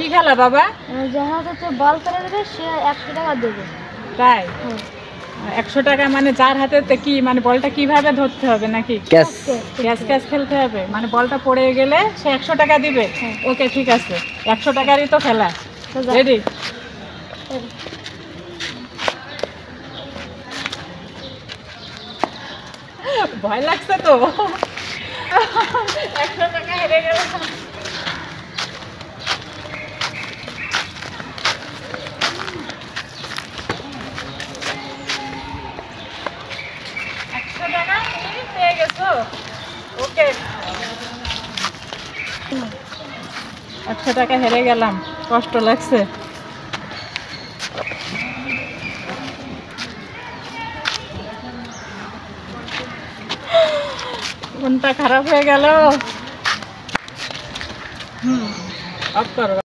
কি খেলা বাবা? যার হাতে বল করে দেবে সে 100 টাকা দেবে। তাই? 100 টাকা মানে যার হাতে কি মানে বলটা কিভাবে ধরতে হবে নাকি? ক্যাশ। ক্যাশ খেলতে হবে, মানে বলটা পড়ে গেলে সে 100 টাকা দিবে। ওকে ঠিক আছে, 100 টাকারই তো খেলা। রেডি? ভয় লাগছে তো। 100 টাকা হেরে গেলাম। পেয়ে গেছো? ওকে, 100 টাকা হেরে গেলাম, কষ্ট লাগছে। মনটা খারাপ হয়ে গেল। অফ করো।